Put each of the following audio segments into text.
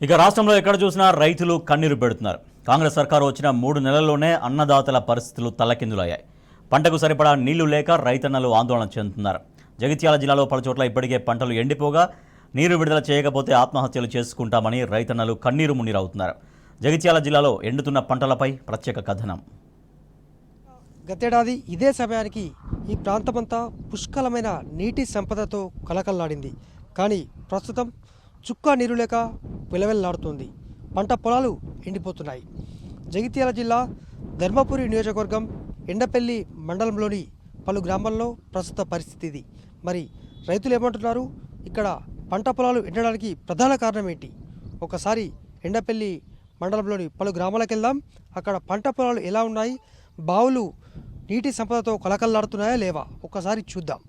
ఇక రాష్ట్రంలో ఎక్కడ చూసినా రైతులు కన్నీరు పెడుతున్నారు. కాంగ్రెస్ సర్కారు వచ్చిన 3 నెలల్లోనే అన్నదాతల పరిస్థితులు తల్లకిందులయ్యాయి. పంటకు సరిపడా నీళ్లు లేక రైతన్నలు ఆందోళన చెందుతున్నారు. జగిత్యాల జిల్లాలో పలుచోట్ల ఇప్పటికే పంటలు ఎండిపోగా నీరు విడుదల చేయకపోతే ఆత్మహత్యలు చేసుకుంటామని రైతన్నలు కన్నీరు మున్నీరవుతున్నారు. జగిత్యాల జిల్లాలో ఎండుతున్న పంటలపై ప్రత్యేక కథనం. గతేడాది ఇదే సమయానికి ఈ ప్రాంతమంతా పుష్కలమైన నీటి సంపదతో కలకల్లాడింది. కానీ ప్రస్తుతం చుక్క నీరు లేక విలవెల్లాడుతుంది. పంట పొలాలు ఎండిపోతున్నాయి. జగిత్యాల జిల్లా ధర్మపురి నియోజకవర్గం ఎండపల్లి మండలంలోని పలు గ్రామాల్లో ప్రస్తుత పరిస్థితి ఇది. మరి రైతులు ఏమంటున్నారు? ఇక్కడ పంట పొలాలు ఎండడానికి ప్రధాన కారణం ఏంటి? ఒకసారి ఎండపల్లి మండలంలోని పలు గ్రామాలకు వెళ్దాం. అక్కడ పంట పొలాలు ఎలా ఉన్నాయి, బావులు నీటి సంపదతో కలకల్లాడుతున్నాయా లేవా ఒక్కసారి చూద్దాం.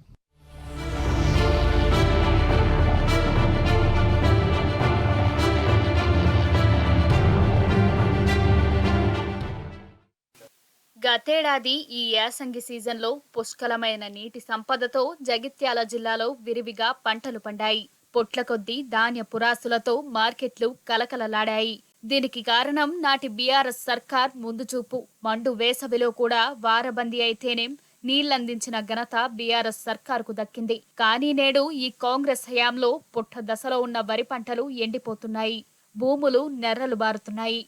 గతేడాది ఈ యాసంగి సీజన్లో పుష్కలమైన నీటి సంపదతో జగిత్యాల జిల్లాలో విరివిగా పంటలు పండాయి. పొట్ల కొద్దీ ధాన్య పురాసులతో మార్కెట్లు కలకలలాడాయి. దీనికి కారణం నాటి బీఆర్ఎస్ సర్కార్ ముందుచూపు. మండు వేసవిలో కూడా వారబందీ అయితేనేం నీళ్లందించిన ఘనత బీఆర్ఎస్ సర్కార్కు దక్కింది. కానీ నేడు ఈ కాంగ్రెస్ హయాంలో పుట్ట దశలో ఉన్న వరి పంటలు ఎండిపోతున్నాయి. భూములు నెర్రలు బారుతున్నాయి.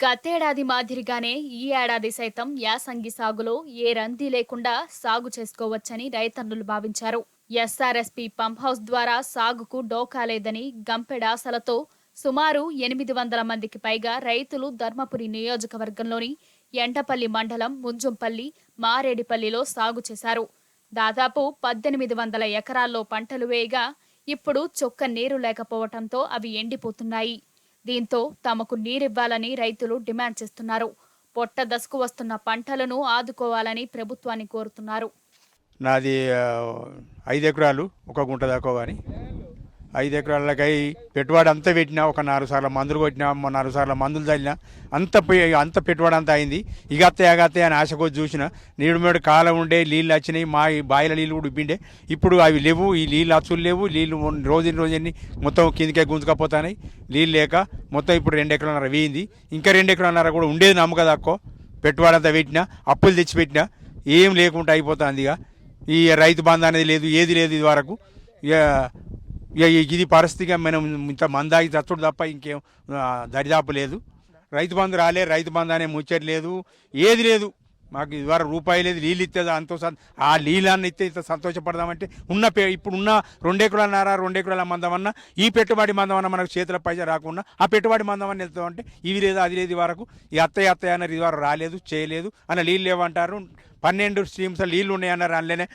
గతేడాది మాదిరిగానే ఈ ఏడాది సైతం యాసంగి సాగులో ఏ రంది లేకుండా సాగు చేసుకోవచ్చని రైతన్నులు భావించారు. ఎస్ఆర్ఎస్పీ పంప్ హౌస్ ద్వారా సాగుకు డోకాలేదని గంపెడాసలతో సుమారు 800 మందికి పైగా రైతులు ధర్మపురి నియోజకవర్గంలోని ఎండపల్లి మండలం ముంజంపల్లి, మారేడిపల్లిలో సాగు చేశారు. దాదాపు 1800 ఎకరాల్లో పంటలు వేయగా ఇప్పుడు చొక్క నీరు లేకపోవడంతో అవి ఎండిపోతున్నాయి. దీంతో తమకు నీరివ్వాలని రైతులు డిమాండ్ చేస్తున్నారు. పొట్ట దశకు వస్తున్న పంటలను ఆదుకోవాలని ప్రభుత్వాన్ని కోరుతున్నారు. నాది 5 ఎకరాలు, 1 గుంట దాకా. కానీ 5 ఎకరాలకై పెట్టుబడి అంతా పెట్టినా, ఒక 4 సార్లు మందులు కొట్టినా, 4 సార్లు మందులు చల్లినా, అంత పెట్టుబడి అంతా అయింది. ఇగత్తే అని ఆశకు చూసిన నీడు మేడు కాలం ఉండే నీళ్ళు వచ్చినాయి. మా బాయిల నీళ్ళు కూడా ఉబ్బిండే. ఇప్పుడు అవి లేవు. ఈ నీళ్ళు అచ్చులు లేవు. నీళ్ళు రోజుని మొత్తం కిందకే గుంజుకపోతాయి. నీళ్ళు లేక మొత్తం ఇప్పుడు 2 ఎకరాలన్నర వేయింది. ఇంకా 2 ఎకరాలన్నర కూడా ఉండేది నమ్మక తక్కువ. పెట్టుబడి అంతా పెట్టినా, అప్పులు తెచ్చిపెట్టినా ఏం లేకుండా అయిపోతుంది. ఇక ఈ రైతు బంధు అనేది లేదు, ఏది లేదు ఇది వరకు. ఇది పరిస్థితిగా మనం ఇంత మందాగి చచ్చుడు తప్ప ఇంకేం దరిదాపు లేదు. రైతు బంధు రాలే, రైతు బంధు అనే ముచ్చట లేదు, ఏది లేదు. మాకు ఇదివరకు రూపాయి లేదు. నీళ్ళు ఇస్తే అంతో ఆ నీళ్ళని ఇస్తే ఇంత సంతోషపడదామంటే ఇప్పుడున్న 2 ఎకరాలన్నర 2 ఎకరాల మందమన్నా, ఈ పెట్టుబడి మందమన్నా మనకు చేతుల పైసా రాకుండా ఆ పెట్టుబడి మందమని వెళ్తామంటే ఇవి లేదు, అది లేదు. వరకు ఈ అత్తయ్య అన్నది ఇదివరకు రాలేదు, చేయలేదు అన్న. నీళ్ళు లేవంటారు. 12 స్ట్రీమ్స్ నీళ్ళు ఉన్నాయన్నారు. అందులోనే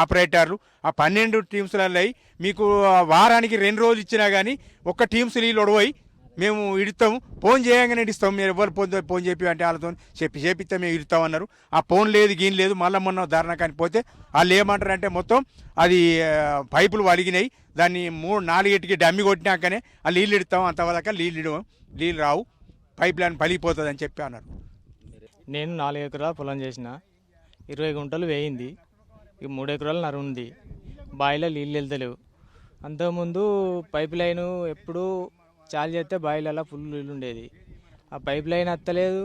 ఆపరేటర్లు ఆ 12 టీమ్స్లలో మీకు వారానికి 2 రోజులు ఇచ్చినా కానీ ఒక్క టీమ్స్ నీళ్ళు ఒడవయి మేము ఇడుతాము, ఫోన్ చేయగానే ఇస్తాము. మీరు ఎవరు ఫోన్ చెప్పి అంటే వాళ్ళతో చేపిస్తే మేము ఇడుతామన్నారు. ఆ ఫోన్ లేదు, గీన్ లేదు. మళ్ళీ మొన్న ధారణ కానీ పోతే వాళ్ళు ఏమంటారంటే మొత్తం అది పైపులు వలిగినాయి, దాన్ని 3-4 డమ్మి కొట్టినాకనే ఆ నీళ్ళు ఇడతాం, అంతవరకు నీళ్ళు రావు, పైప్ లైన్ పలిగిపోతుంది అని చెప్పి అన్నారు. నేను 4 ఎకరాల పొలం చేసిన, 20 గుంటలు వేయింది. ఇక 3 ఎకరాలు నర ఉంది. బావిలో నీళ్ళు వెళ్తలేవు. అంతకుముందు పైప్ లైను ఎప్పుడు చాలు చేస్తే బావిలలో ఫుల్ నీళ్ళు ఉండేది. ఆ పైప్ లైన్ వస్తలేదు,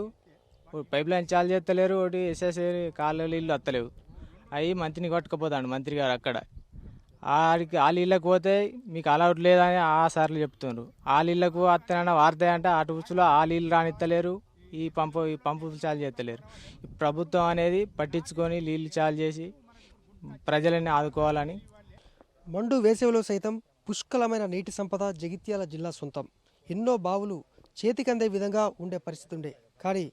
పైప్ లైన్ చాలు చేస్తలేరు. ఒకటి ఎస్ఎస్ఏ కాలువ నీళ్ళు వస్తలేవు. అవి మంత్రిని కొట్టుకుపోతాడు మంత్రి గారు. అక్కడ ఆడికి ఆ నీళ్ళకు పోతే మీకు అలౌట్ లేదని ఆ సార్లు చెప్తున్నారు. ఆ నీళ్ళకు వస్తానన్నా వారుతాయంటే అటు ఉచ్చులో ఆ నీళ్ళు రానిత్తలేరు. ఈ పంపు చాలు చేస్తలేరు. ప్రభుత్వం అనేది పట్టించుకొని నీళ్ళు చాలు చేసి ప్రజలని ఆదుకోవాలని. మండు వేసవిలో సైతం పుష్కలమైన నీటి సంపద జగిత్యాల జిల్లా సొంతం. ఎన్నో బావులు చేతికందే విధంగా ఉండే పరిస్థితి ఉండే. కానీ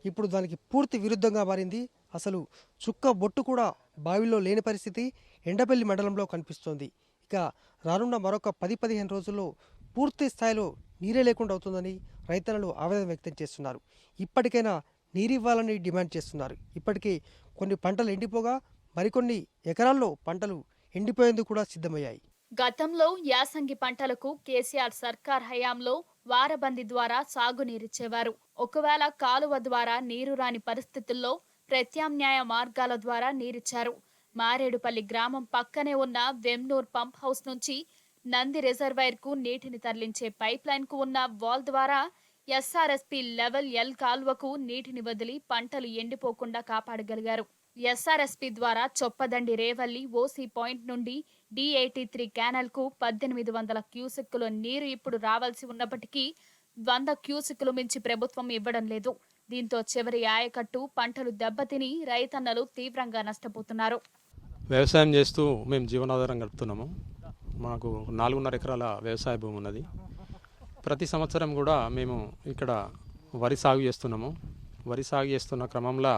ఇప్పుడు దానికి పూర్తి విరుద్ధంగా మారింది. అసలు చుక్క బొట్టు కూడా బావిలో లేని పరిస్థితి ఎండపల్లి మండలంలో కనిపిస్తోంది. ఇక రానున్న మరొక 10-15 రోజుల్లో పూర్తి స్థాయిలో నీరే లేకుండా అవుతుందని రైతన్నలు ఆవేదన వ్యక్తం చేస్తున్నారు. ఇప్పటికైనా నీరివ్వాలని డిమాండ్ చేస్తున్నారు. ఇప్పటికే కొన్ని పంటలు ఎండిపోగా మరికొన్ని ఎకరాల్లో పంటలు ఎండిపోయేందుకు కూడా సిద్ధమయ్యాయి. గతంలో యాసంగి పంటలకు కేసీఆర్ సర్కార్ హయాంలో వారబంది ద్వారా సాగునీరిచ్చేవారు. ఒకవేళ కాలువ ద్వారా నీరు రాని పరిస్థితుల్లో ప్రత్యామ్నాయ మార్గాల ద్వారా నీరిచ్చారు. మారేడుపల్లి గ్రామం పక్కనే ఉన్న వెమ్నూర్ పంప్ హౌస్ నుంచి నంది రిజర్వాయర్ కు నీటిని తరలించే పైప్ లైన్ కు ఉన్న వాల్ ద్వారా ఎస్ఆర్ఎస్పీ లెవెల్ ఎల్ కాల్వకు నీటిని వదిలి పంటలు ఎండిపోకుండా కాపాడగలిగారు. ఎస్ఆర్ఎస్పీ ద్వారా చొప్పదండి రేవల్లి ఓసీ పాయింట్ నుండి D83 కెనాల్ కు 1800 క్యూసెక్కుల నీరు ఇప్పుడు రావాల్సి ఉన్నప్పటికీ 100 క్యూసెక్కులు మించి ప్రభుత్వం ఇవ్వడం లేదు. దీంతో చివరి ఆయకట్టు పంటలు దెబ్బతిని రైతన్నలు తీవ్రంగా నష్టపోతున్నారు. వ్యవసాయం చేస్తూ మేము జీవనాధారం గడుపుతున్నాము. మాకు 4.5 ఎకరాల వ్యవసాయ భూమి ఉన్నది. ప్రతి సంవత్సరం కూడా మేము ఇక్కడ వరి సాగు చేస్తున్నాము. వరి సాగు చేస్తున్న క్రమంలో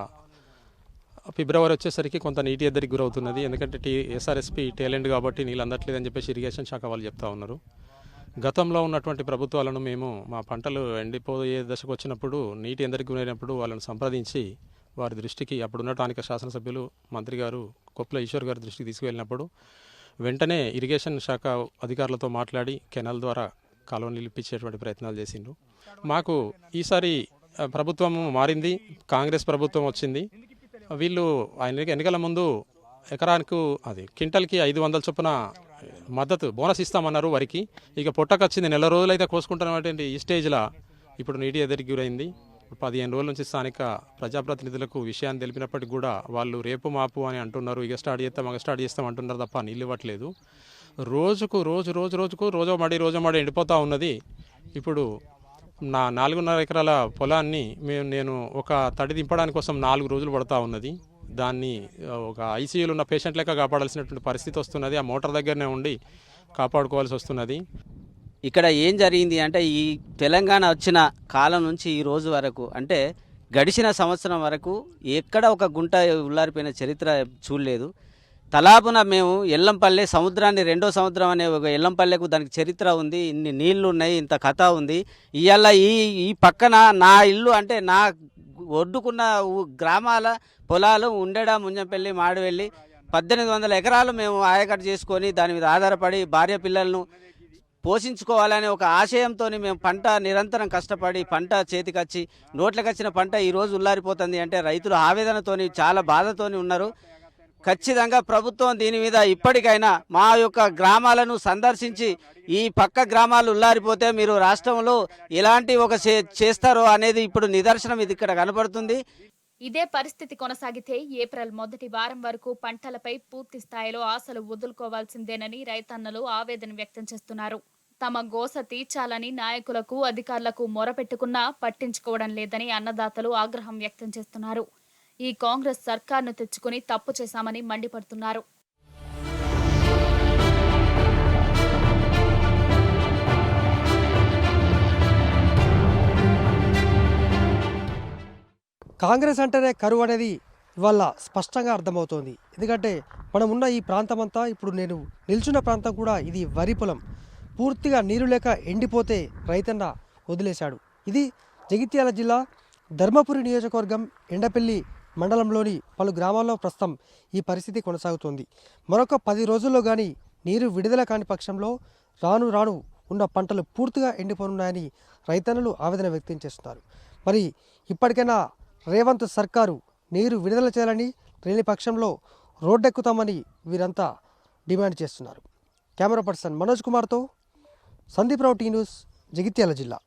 ఫిబ్రవరి వచ్చేసరికి కొంత నీటి ఎద్దరికి గురవుతున్నది. ఎందుకంటే ఎస్ఆర్ఎస్పీ టేలెంట్ కాబట్టి నీళ్ళు అందట్లేదని చెప్పేసి ఇరిగేషన్ శాఖ వాళ్ళు చెప్తా ఉన్నారు. గతంలో ఉన్నటువంటి ప్రభుత్వాలను మేము మా పంటలు ఎండిపోయే దశకు వచ్చినప్పుడు నీటి ఎందరికి గురైనప్పుడు వాళ్ళని సంప్రదించి వారి దృష్టికి అప్పుడున్న స్థానిక శాసనసభ్యులు మంత్రి గారు కొప్పుల ఈశ్వర్ గారి దృష్టికి తీసుకువెళ్ళినప్పుడు వెంటనే ఇరిగేషన్ శాఖ అధికారులతో మాట్లాడి కెనాల్ ద్వారా కాలువ నిలిపించేటువంటి ప్రయత్నాలు చేసిండ్రు. మాకు ఈసారి ప్రభుత్వం మారింది, కాంగ్రెస్ ప్రభుత్వం వచ్చింది. వీళ్ళు ఎన్నికల ముందు ఎకరానికి క్వింటల్కి 500 చొప్పున మద్దతు బోనస్ ఇస్తామన్నారు వరికి. ఇక పొట్టకొచ్చింది, నెల రోజులైతే కోసుకుంటున్నటువంటి ఈ స్టేజ్లో ఇప్పుడు నీటి ఎదురికి గురైంది. 15 రోజుల నుంచి స్థానిక ప్రజాప్రతినిధులకు విషయాన్ని తెలిపినప్పటికీ కూడా వాళ్ళు రేపు మాపు అని అంటున్నారు. ఇక స్టార్ట్ చేస్తాం అంటున్నారు తప్ప నీళ్ళు ఇవ్వట్లేదు. రోజో మడి ఎండిపోతూ ఉన్నది. ఇప్పుడు నా 4.5 ఎకరాల పొలాన్ని నేను ఒక తడి దింపడానికి కోసం 4 రోజులు పడుతూ ఉన్నది. దాన్ని ఒక ఐసీయూలో ఉన్న పేషెంట్ లెక్క కాపాడాల్సినటువంటి పరిస్థితి వస్తున్నది. ఆ మోటార్ దగ్గరనే ఉండి కాపాడుకోవాల్సి వస్తున్నది. ఇక్కడ ఏం జరిగింది అంటే ఈ తెలంగాణ వచ్చిన కాలం నుంచి ఈ రోజు వరకు అంటే గడిచిన సంవత్సరం వరకు ఎక్కడ ఒక గుంట ఉల్లారిపోయిన చరిత్ర చూడలేదు. తలాపున మేము ఎల్లంపల్లె సముద్రాన్ని రెండో సముద్రం అనే ఒక ఎల్లంపల్లెకు దానికి చరిత్ర ఉంది, ఇన్ని నీళ్లు ఉన్నాయి, ఇంత కథ ఉంది. ఇవాళ ఈ పక్కన నా ఇల్లు అంటే నా ఒడ్డుకున్న గ్రామాల పొలాలు ఉండడ, ముంజంపల్లి, మాడవెల్లి 1800 ఎకరాలు మేము ఆయకట్టు చేసుకొని దాని మీద ఆధారపడి భార్య పిల్లలను పోషించుకోవాలనే ఒక ఆశయంతో మేము పంట నిరంతరం కష్టపడి పంట చేతికొచ్చి నోట్లకు వచ్చిన పంట ఈరోజు ఉల్లారిపోతుంది అంటే రైతులు ఆవేదనతోని చాలా బాధతోని ఉన్నారు. ఖచ్చితంగా ప్రభుత్వం దీని మీద ఇప్పటికైనా మా యొక్క గ్రామాలను సందర్శించి ఈ పక్క గ్రామాలు ఉల్లారిపోతే మీరు రాష్ట్రంలో ఎలాంటి ఒక చేస్తారో అనేది ఇప్పుడు నిదర్శనం ఇది ఇక్కడ కనబడుతుంది. ఇదే పరిస్థితి కొనసాగితే ఏప్రిల్ మొదటి వారం వరకు పంటలపై పూర్తి స్థాయిలో ఆశలు వదులుకోవాల్సిందేనని రైతన్నలు ఆవేదన వ్యక్తం చేస్తున్నారు. తమ గోస తీర్చాలని నాయకులకు, అధికారులకు మొరపెట్టుకున్నా పట్టించుకోవడం లేదని అన్నదాతలు ఆగ్రహం వ్యక్తం చేస్తున్నారు. ఈ కాంగ్రెస్ సర్కార్ను తెచ్చుకుని తప్పు చేశామని మండిపడుతున్నారు. కాంగ్రెస్ అంటేనే కరువు అనేది ఇవాళ స్పష్టంగా అర్థమవుతోంది. ఎందుకంటే మనం ఉన్న ఈ ప్రాంతం అంతా, ఇప్పుడు నేను నిల్చున్న ప్రాంతం కూడా ఇది వరి పొలం. పూర్తిగా నీరు లేక ఎండిపోతే రైతన్న వదిలేశాడు. ఇది జగిత్యాల జిల్లా ధర్మపురి నియోజకవర్గం ఎండపల్లి మండలంలోని పలు గ్రామాల్లో ప్రస్తుతం ఈ పరిస్థితి కొనసాగుతోంది. మరొక 10 రోజుల్లో కానీ నీరు విడుదల కాని పక్షంలో రాను రాను ఉన్న పంటలు పూర్తిగా ఎండిపోనున్నాయని రైతన్నలు ఆవేదన వ్యక్తం చేస్తున్నారు. మరి ఇప్పటికైనా రేవంత్ సర్కారు నీరు విడుదల చేయాలని, లేని పక్షంలో రోడ్డెక్కుతామని వీరంతా డిమాండ్ చేస్తున్నారు. కెమెరా పర్సన్ మనోజ్ కుమార్తో సందీప్ రావు, టీ న్యూస్, జగిత్యాల జిల్లా.